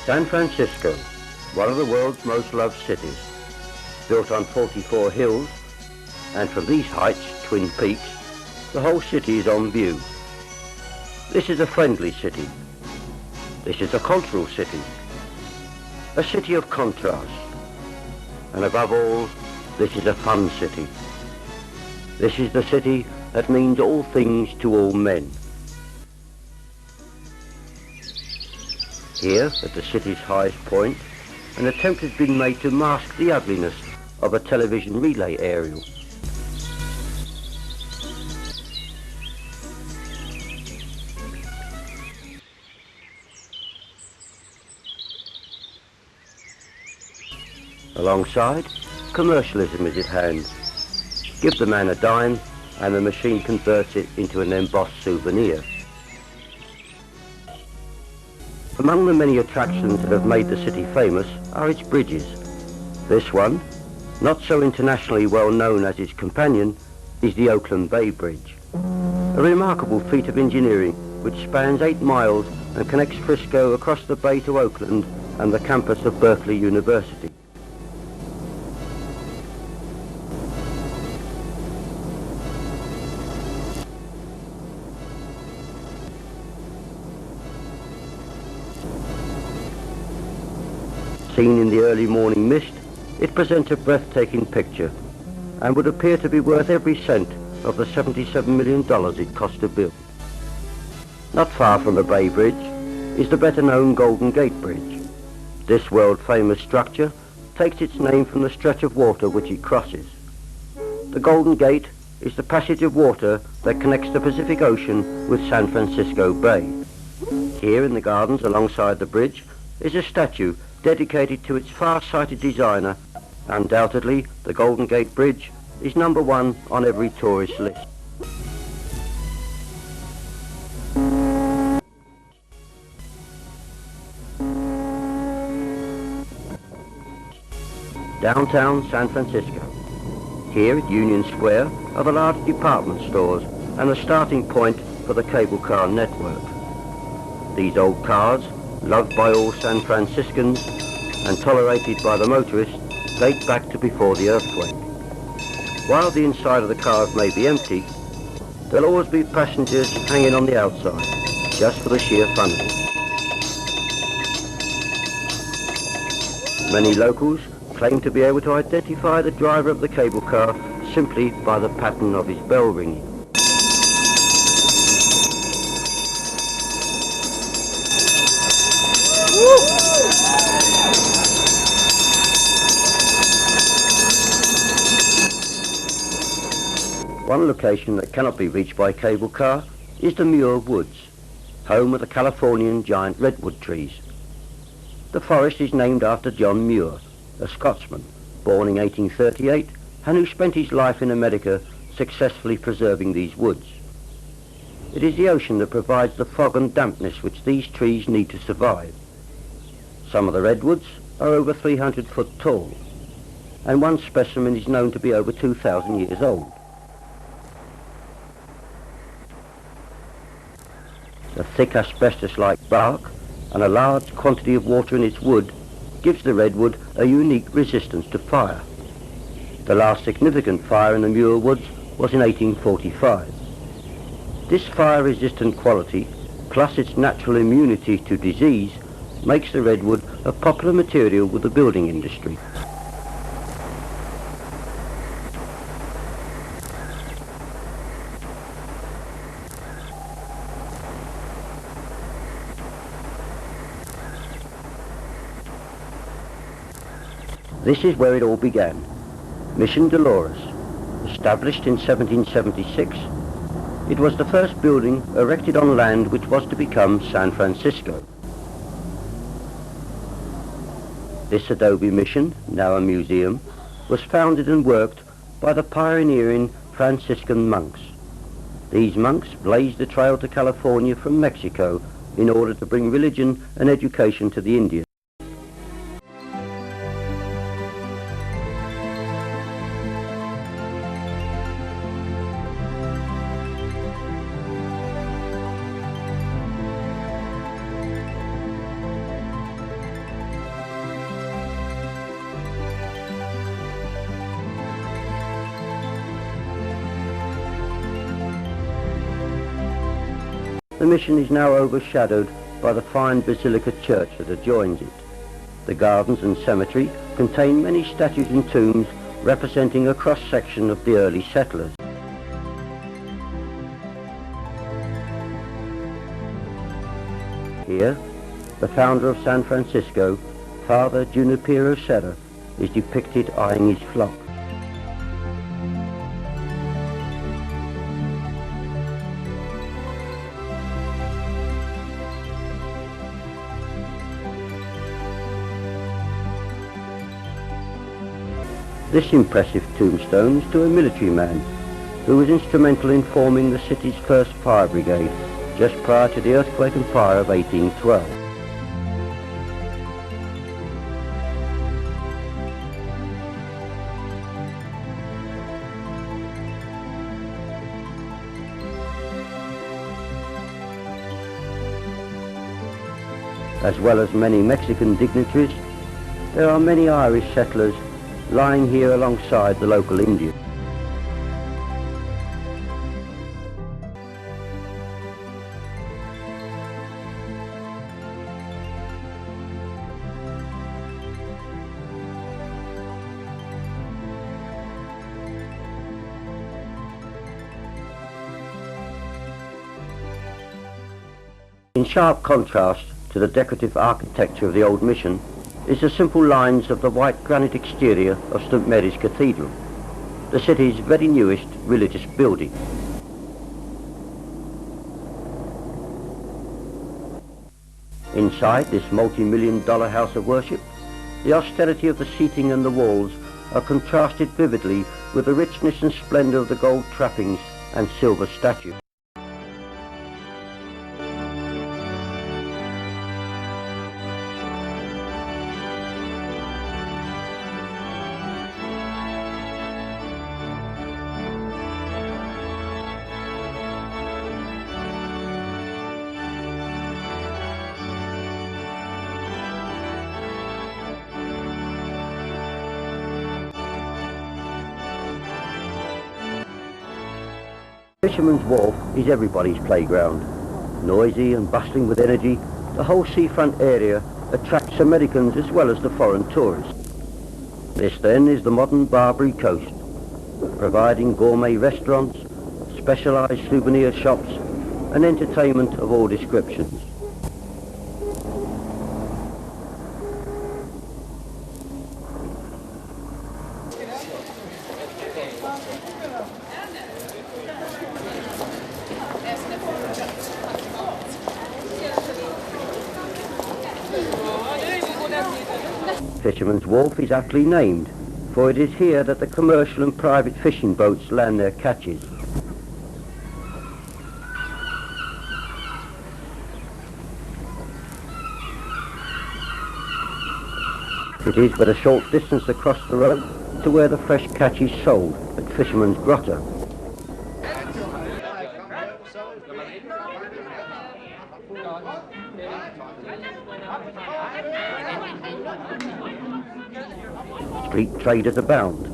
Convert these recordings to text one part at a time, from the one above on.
San Francisco, one of the world's most loved cities, built on 44 hills, and from these heights, twin peaks, the whole city is on view. This is a friendly city. This is a cultural city. A city of contrast. And above all, this is a fun city. This is the city that means all things to all men. Here, at the city's highest point, an attempt has been made to mask the ugliness of a television relay aerial. Alongside, commercialism is at hand. Give the man a dime and the machine converts it into an embossed souvenir. Among the many attractions that have made the city famous are its bridges. This one, not so internationally well known as its companion, is the Oakland Bay Bridge. A remarkable feat of engineering which spans 8 miles and connects Frisco across the bay to Oakland and the campus of Berkeley University. Seen in the early morning mist, it presents a breathtaking picture and would appear to be worth every cent of the $77 million it cost to build. Not far from the Bay Bridge is the better-known Golden Gate Bridge. This world-famous structure takes its name from the stretch of water which it crosses. The Golden Gate is the passage of water that connects the Pacific Ocean with San Francisco Bay. Here in the gardens alongside the bridge is a statue dedicated to its far-sighted designer. Undoubtedly, the Golden Gate Bridge is number 1 on every tourist list. Downtown San Francisco. Here at Union Square are the large department stores and the starting point for the cable car network. These old cars, loved by all San Franciscans and tolerated by the motorists, date back to before the earthquake. While the inside of the cars may be empty, there'll always be passengers hanging on the outside, just for the sheer fun of it. Many locals claim to be able to identify the driver of the cable car simply by the pattern of his bell ringing. One location that cannot be reached by cable car is the Muir Woods, home of the Californian giant redwood trees. The forest is named after John Muir, a Scotsman, born in 1838 and who spent his life in America successfully preserving these woods. It is the ocean that provides the fog and dampness which these trees need to survive. Some of the redwoods are over 300 foot tall, and one specimen is known to be over 2,000 years old. The thick asbestos-like bark and a large quantity of water in its wood gives the redwood a unique resistance to fire. The last significant fire in the Muir Woods was in 1845. This fire-resistant quality, plus its natural immunity to disease, makes the redwood a popular material with the building industry. This is where it all began. Mission Dolores, established in 1776, it was the first building erected on land which was to become San Francisco. This adobe mission, now a museum, was founded and worked by the pioneering Franciscan monks. These monks blazed the trail to California from Mexico in order to bring religion and education to the Indians. The mission is now overshadowed by the fine Basilica Church that adjoins it. The gardens and cemetery contain many statues and tombs representing a cross-section of the early settlers. Here, the founder of San Francisco, Father Junipero Serra, is depicted eyeing his flock. This impressive tombstone is to a military man who was instrumental in forming the city's first fire brigade just prior to the earthquake and fire of 1812. As well as many Mexican dignitaries, there are many Irish settlers lying here alongside the local Indians. In sharp contrast to the decorative architecture of the old mission is the simple lines of the white granite exterior of St Mary's Cathedral, the city's very newest religious building. Inside this multi-million-dollar house of worship, the austerity of the seating and the walls are contrasted vividly with the richness and splendour of the gold trappings and silver statues. Fisherman's Wharf is everybody's playground. Noisy and bustling with energy, the whole seafront area attracts Americans as well as the foreign tourists. This then is the modern Barbary Coast, providing gourmet restaurants, specialised souvenir shops and entertainment of all descriptions. Fisherman's Wharf is aptly named, for it is here that the commercial and private fishing boats land their catches. It is but a short distance across the road to where the fresh catch is sold at Fisherman's Grotto. Street traders abound,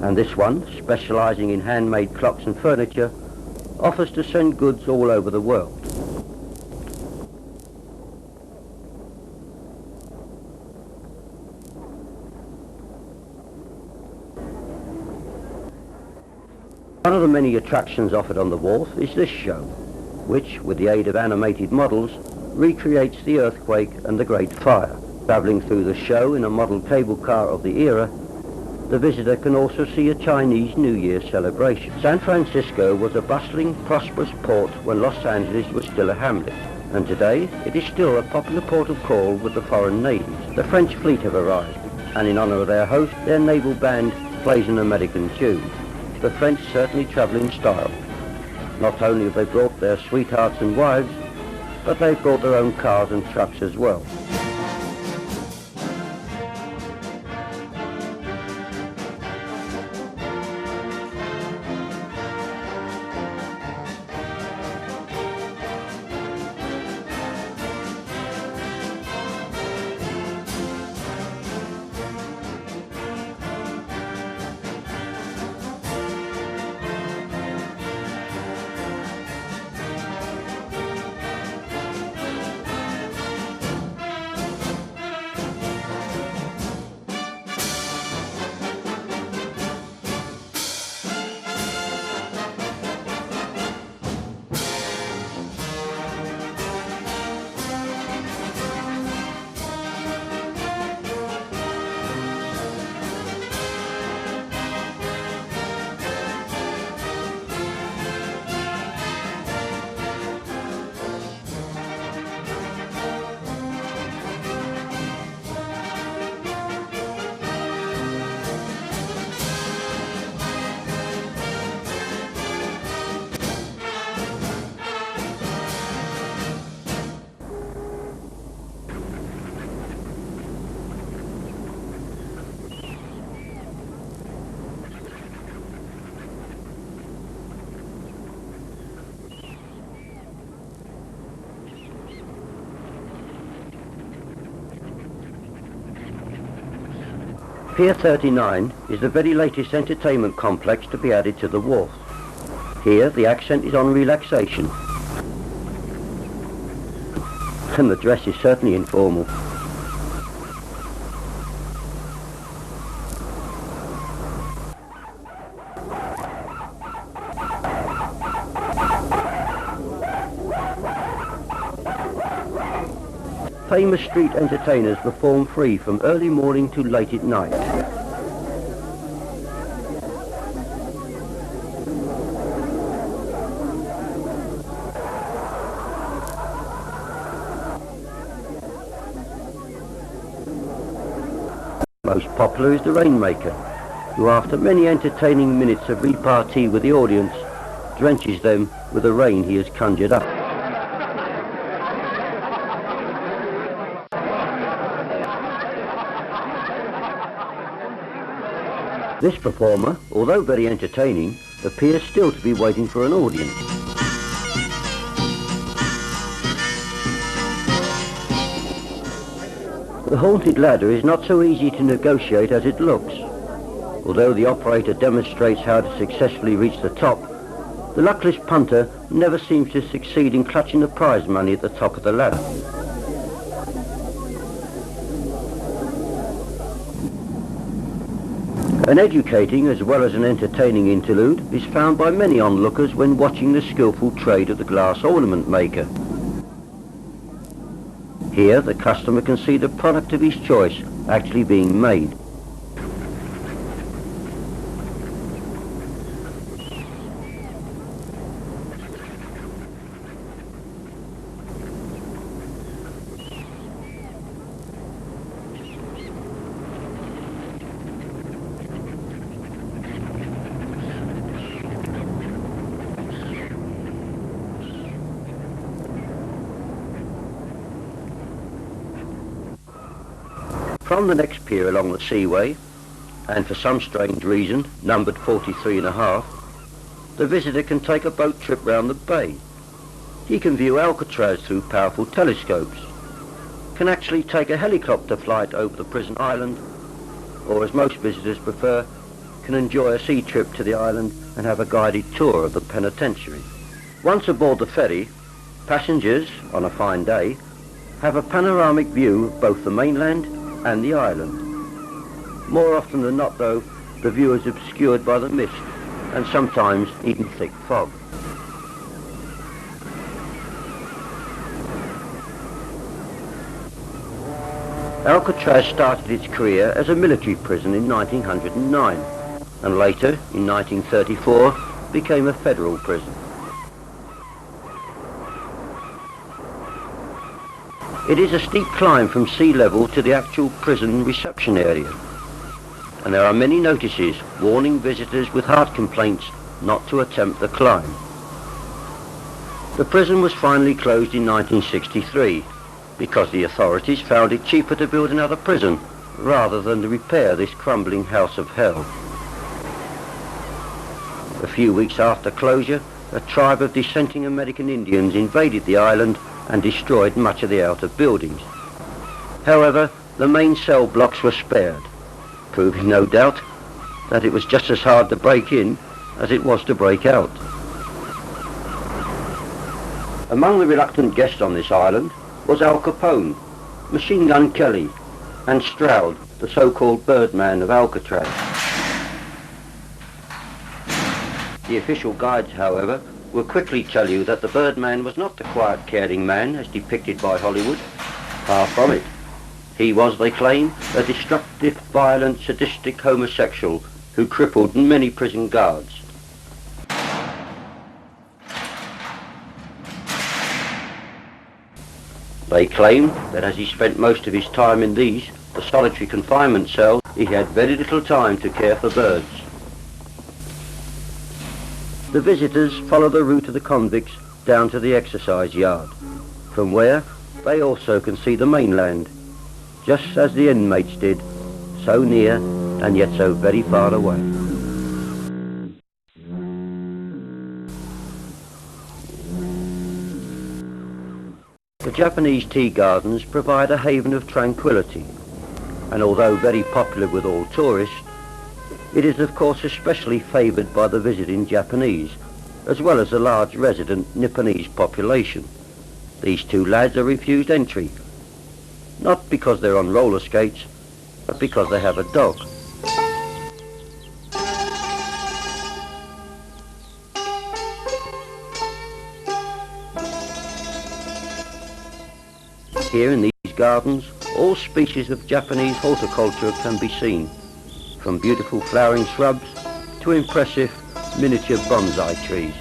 and this one, specialising in handmade clocks and furniture, offers to send goods all over the world. One of the many attractions offered on the wharf is this show, which, with the aid of animated models, recreates the earthquake and the Great Fire. Travelling through the show in a model cable car of the era, the visitor can also see a Chinese New Year celebration. San Francisco was a bustling, prosperous port when Los Angeles was still a hamlet, and today it is still a popular port of call with the foreign navies. The French fleet have arrived, and in honour of their host, their naval band plays an American tune. The French certainly travel in style. Not only have they brought their sweethearts and wives, but they've brought their own cars and trucks as well. Pier 39 is the very latest entertainment complex to be added to the wharf. Here the accent is on relaxation. And the dress is certainly informal. Famous street entertainers perform free from early morning to late at night. Most popular is the Rainmaker, who after many entertaining minutes of repartee with the audience, drenches them with the rain he has conjured up. This performer, although very entertaining, appears still to be waiting for an audience. The haunted ladder is not so easy to negotiate as it looks. Although the operator demonstrates how to successfully reach the top, the luckless punter never seems to succeed in clutching the prize money at the top of the ladder. An educating as well as an entertaining interlude is found by many onlookers when watching the skillful trade of the glass ornament maker. Here the customer can see the product of his choice actually being made. From the next pier along the seaway, and for some strange reason numbered 43½, the visitor can take a boat trip round the bay. He can view Alcatraz through powerful telescopes, can actually take a helicopter flight over the prison island, or as most visitors prefer, can enjoy a sea trip to the island and have a guided tour of the penitentiary. Once aboard the ferry, passengers, on a fine day, have a panoramic view of both the mainland and the island. More often than not, though, the view is obscured by the mist and sometimes even thick fog. Alcatraz started its career as a military prison in 1909 and later, in 1934, became a federal prison. It is a steep climb from sea level to the actual prison reception area, and there are many notices warning visitors with heart complaints not to attempt the climb. The prison was finally closed in 1963 because the authorities found it cheaper to build another prison rather than to repair this crumbling house of hell. A few weeks after closure, a tribe of dissenting American Indians invaded the island and destroyed much of the outer buildings. However, the main cell blocks were spared, proving no doubt that it was just as hard to break in as it was to break out. Among the reluctant guests on this island was Al Capone, Machine Gun Kelly, and Stroud, the so-called Birdman of Alcatraz. The official guides, however, will quickly tell you that the Birdman was not the quiet, caring man as depicted by Hollywood. Far from it. He was, they claim, a destructive, violent, sadistic homosexual who crippled many prison guards. They claim that as he spent most of his time in these, the solitary confinement cells, he had very little time to care for birds. The visitors follow the route of the convicts down to the exercise yard, from where they also can see the mainland, just as the inmates did, so near and yet so very far away. The Japanese tea gardens provide a haven of tranquility, and although very popular with all tourists, it is of course especially favoured by the visiting Japanese, as well as the large resident Nipponese population. These two lads are refused entry, not because they're on roller skates, but because they have a dog. Here in these gardens, all species of Japanese horticulture can be seen, from beautiful flowering shrubs to impressive miniature bonsai trees.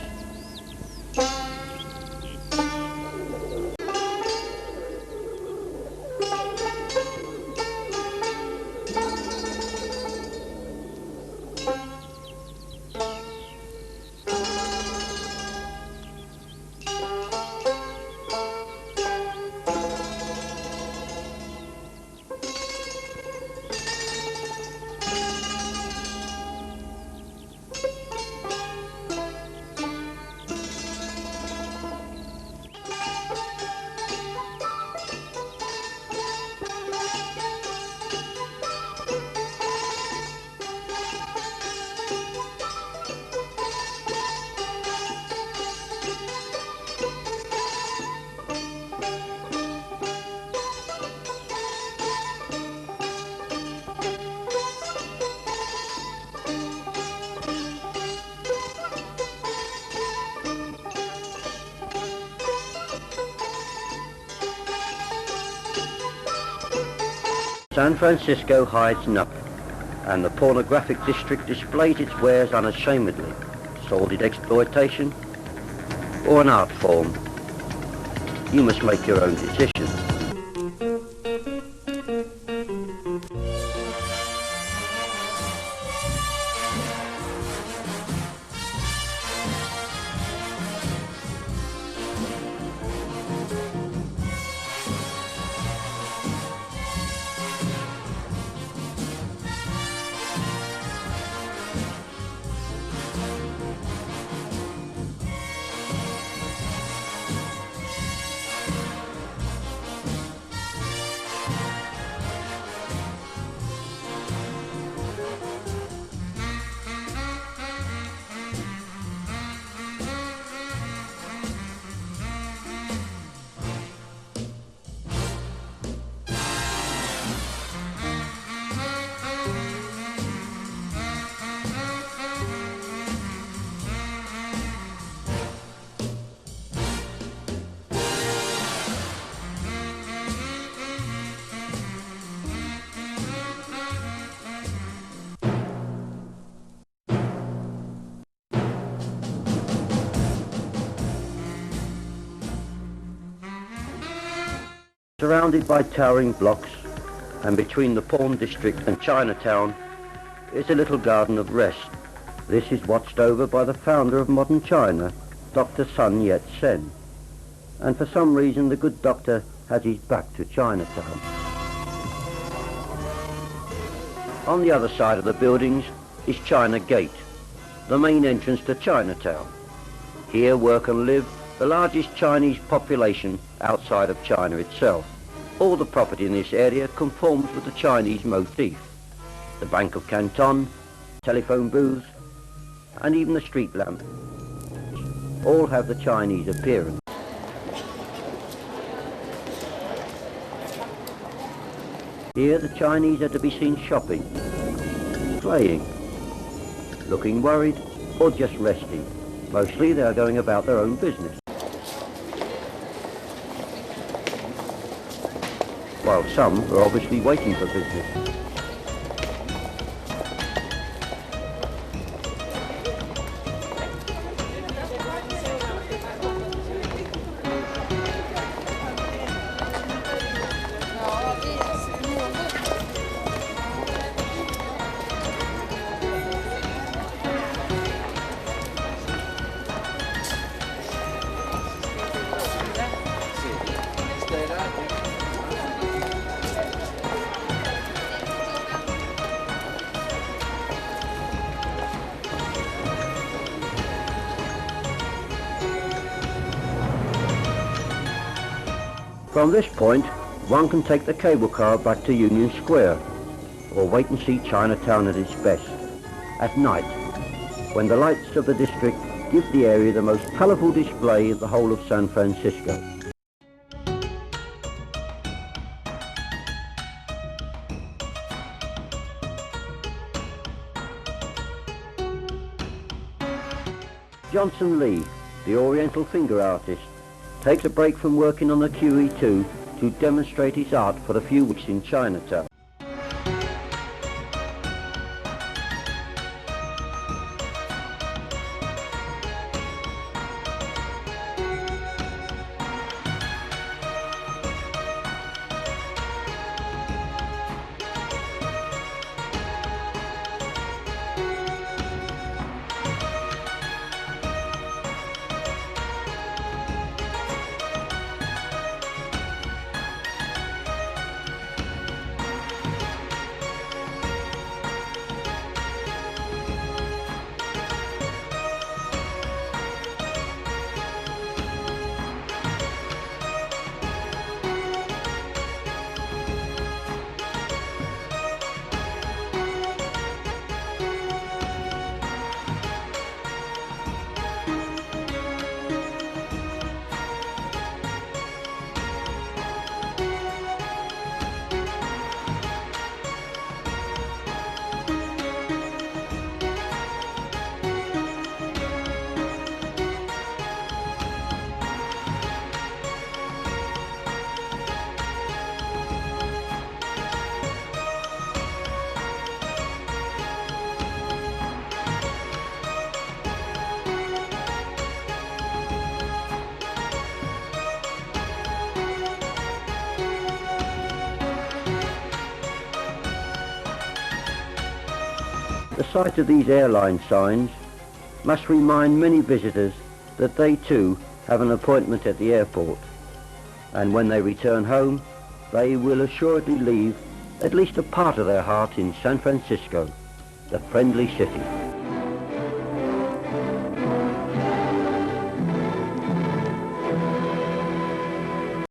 San Francisco hides nothing, and the pornographic district displays its wares unashamedly. Sordid exploitation or an art form. You must make your own decision. Surrounded by towering blocks, and between the Pawn District and Chinatown, is a little garden of rest. This is watched over by the founder of modern China, Dr. Sun Yat-sen. And for some reason the good doctor has his back to Chinatown. On the other side of the buildings is China Gate, the main entrance to Chinatown. Here work and live the largest Chinese population outside of China itself. All the property in this area conforms with the Chinese motif. The Bank of Canton, telephone booths, and even the street lamp all have the Chinese appearance. Here the Chinese are to be seen shopping, playing, looking worried, or just resting. Mostly they are going about their own business, while some are obviously waiting for business. From this point, one can take the cable car back to Union Square, or wait and see Chinatown at its best. At night, when the lights of the district give the area the most colourful display of the whole of San Francisco. Johnson Lee, the Oriental finger artist, takes a break from working on the QE2 to demonstrate his art for a few weeks in Chinatown. The sight of these airline signs must remind many visitors that they too have an appointment at the airport, and when they return home, they will assuredly leave at least a part of their heart in San Francisco, the friendly city.